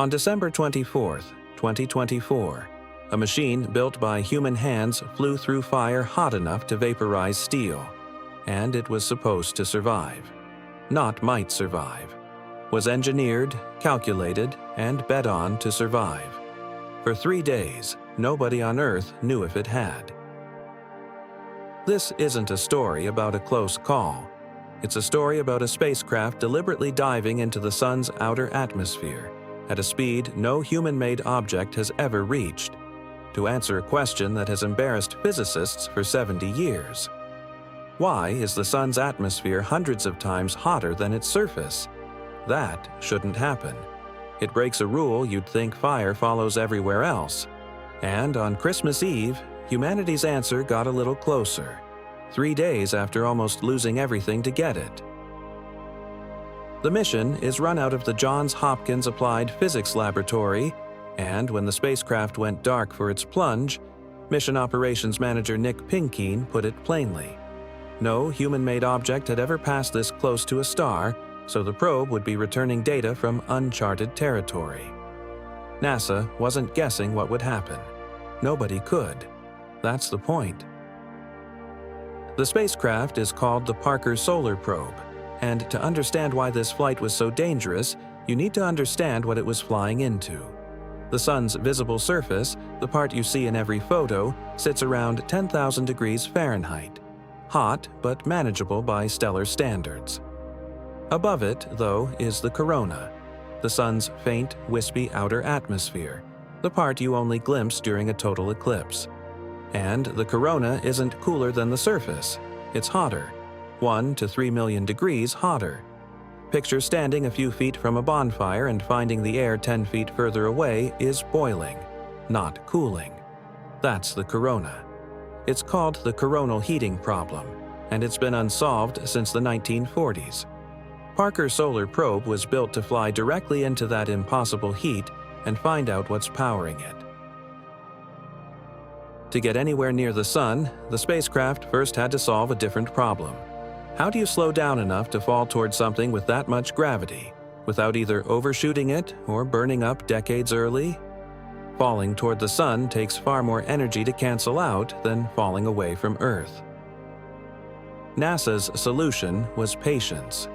On December 24, 2024, a machine built by human hands flew through fire hot enough to vaporize steel, and it was supposed to survive. Not might survive. Was engineered, calculated, and bet on to survive. For 3 days, nobody on Earth knew if it had. This isn't a story about a close call. It's a story about a spacecraft deliberately diving into the sun's outer atmosphere at a speed no human-made object has ever reached, to answer a question that has embarrassed physicists for 70 years. Why is the sun's atmosphere hundreds of times hotter than its surface? That shouldn't happen. It breaks a rule you'd think fire follows everywhere else. And on Christmas Eve, humanity's answer got a little closer, 3 days after almost losing everything to get it. The mission is run out of the Johns Hopkins Applied Physics Laboratory, and when the spacecraft went dark for its plunge, Mission Operations Manager Nick Pinkeen put it plainly. No human-made object had ever passed this close to a star, so the probe would be returning data from uncharted territory. NASA wasn't guessing what would happen. Nobody could. That's the point. The spacecraft is called the Parker Solar Probe, and to understand why this flight was so dangerous, you need to understand what it was flying into. The sun's visible surface, the part you see in every photo, sits around 10,000 degrees Fahrenheit. Hot, but manageable by stellar standards. Above it, though, is the corona, the sun's faint, wispy outer atmosphere, the part you only glimpse during a total eclipse. And the corona isn't cooler than the surface. It's hotter, 1 to 3 million degrees hotter. Picture standing a few feet from a bonfire and finding the air 10 feet further away is boiling, not cooling. That's the corona. It's called the coronal heating problem, and it's been unsolved since the 1940s. Parker Solar Probe was built to fly directly into that impossible heat and find out what's powering it. To get anywhere near the sun, the spacecraft first had to solve a different problem. How do you slow down enough to fall toward something with that much gravity, without either overshooting it or burning up decades early? Falling toward the sun takes far more energy to cancel out than falling away from Earth. NASA's solution was patience.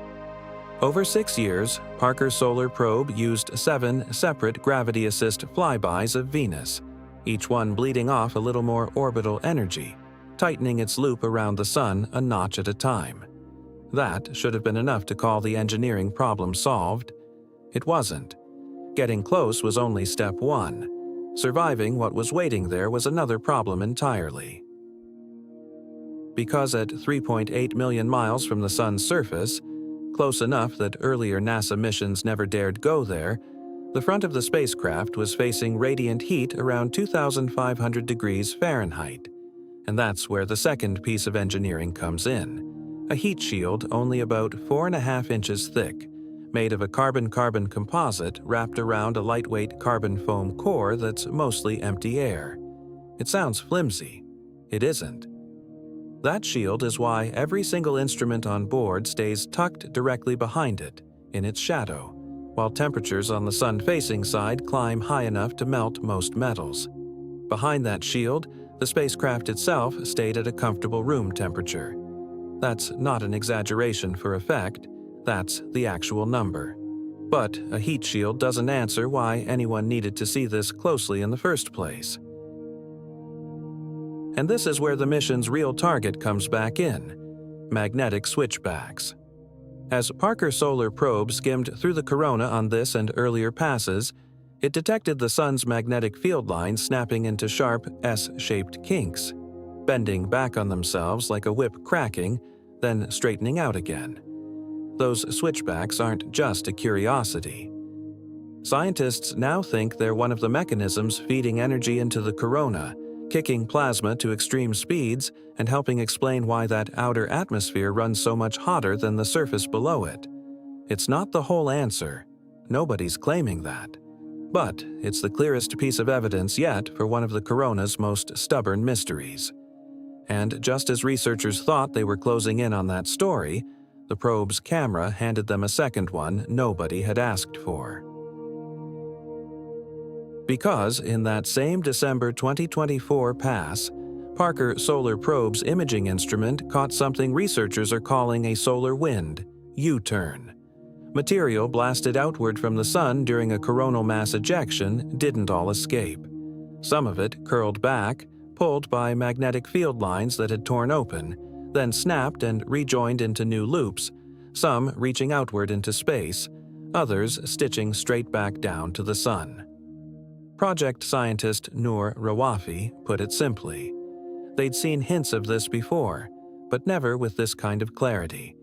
Over 6 years, Parker Solar Probe used 7 separate gravity assist flybys of Venus, each one bleeding off a little more orbital energy, tightening its loop around the sun a notch at a time. That should have been enough to call the engineering problem solved. It wasn't. Getting close was only step 1. Surviving what was waiting there was another problem entirely. Because at 3.8 million miles from the sun's surface, close enough that earlier NASA missions never dared go there, the front of the spacecraft was facing radiant heat around 2,500 degrees Fahrenheit. And that's where the second piece of engineering comes in. A heat shield only about 4.5 inches thick, made of a carbon-carbon composite wrapped around a lightweight carbon foam core that's mostly empty air. It sounds flimsy. It isn't. That shield is why every single instrument on board stays tucked directly behind it, in its shadow, while temperatures on the sun-facing side climb high enough to melt most metals. Behind that shield, the spacecraft itself stayed at a comfortable room temperature. That's not an exaggeration for effect, that's the actual number. But a heat shield doesn't answer why anyone needed to see this closely in the first place. And this is where the mission's real target comes back in: magnetic switchbacks. As Parker Solar Probe skimmed through the corona on this and earlier passes, it detected the sun's magnetic field lines snapping into sharp S-shaped kinks, bending back on themselves like a whip cracking, then straightening out again. Those switchbacks aren't just a curiosity. Scientists now think they're one of the mechanisms feeding energy into the corona, kicking plasma to extreme speeds and helping explain why that outer atmosphere runs so much hotter than the surface below it. It's not the whole answer. Nobody's claiming that. But it's the clearest piece of evidence yet for one of the corona's most stubborn mysteries. And just as researchers thought they were closing in on that story, the probe's camera handed them a second one nobody had asked for. Because in that same December 2024 pass, Parker Solar Probe's imaging instrument caught something researchers are calling a solar wind, U-turn. Material blasted outward from the sun during a coronal mass ejection didn't all escape. Some of it curled back, pulled by magnetic field lines that had torn open, then snapped and rejoined into new loops, some reaching outward into space, others stitching straight back down to the sun. Project scientist Noor Rawafi put it simply. They'd seen hints of this before, but never with this kind of clarity.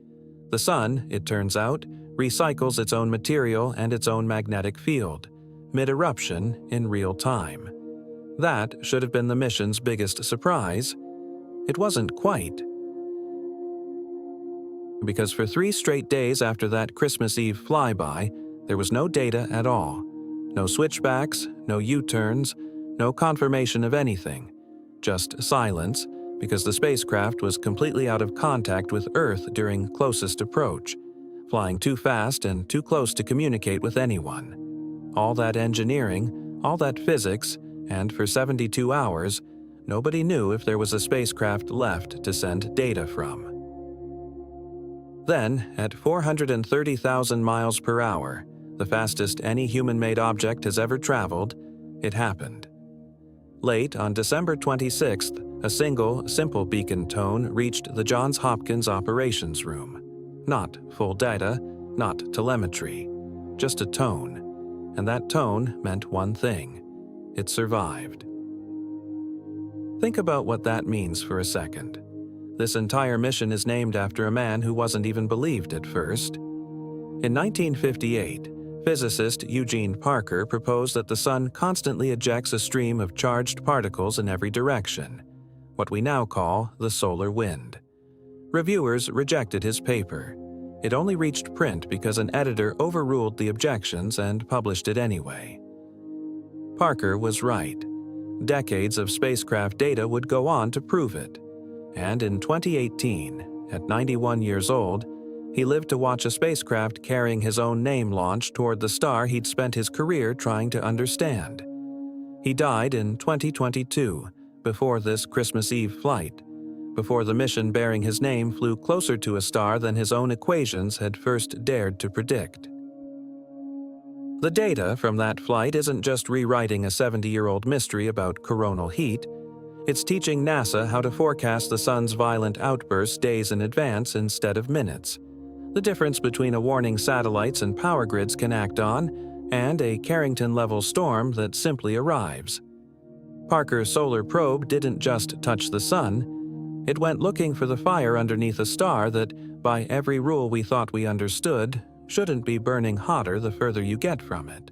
The sun, it turns out, recycles its own material and its own magnetic field, mid-eruption in real time. That should have been the mission's biggest surprise. It wasn't quite. Because for 3 straight days after that Christmas Eve flyby, there was no data at all. No switchbacks, no U-turns, no confirmation of anything. Just silence, because the spacecraft was completely out of contact with Earth during closest approach, flying too fast and too close to communicate with anyone. All that engineering, all that physics, and for 72 hours, nobody knew if there was a spacecraft left to send data from. Then, at 430,000 miles per hour, the fastest any human-made object has ever traveled, it happened. Late on December 26th, a single, simple beacon tone reached the Johns Hopkins operations room. Not full data, not telemetry, just a tone. And that tone meant one thing. It survived. Think about what that means for a second. This entire mission is named after a man who wasn't even believed at first. In 1958, physicist Eugene Parker proposed that the sun constantly ejects a stream of charged particles in every direction, what we now call the solar wind. Reviewers rejected his paper. It only reached print because an editor overruled the objections and published it anyway. Parker was right. Decades of spacecraft data would go on to prove it. And in 2018, at 91 years old, he lived to watch a spacecraft carrying his own name launch toward the star he'd spent his career trying to understand. He died in 2022, before this Christmas Eve flight, before the mission bearing his name flew closer to a star than his own equations had first dared to predict. The data from that flight isn't just rewriting a 70-year-old mystery about coronal heat. It's teaching NASA how to forecast the sun's violent outbursts days in advance instead of minutes. The difference between a warning satellites and power grids can act on, and a Carrington-level storm that simply arrives. Parker's solar probe didn't just touch the sun. It went looking for the fire underneath a star that, by every rule we thought we understood, shouldn't be burning hotter the further you get from it.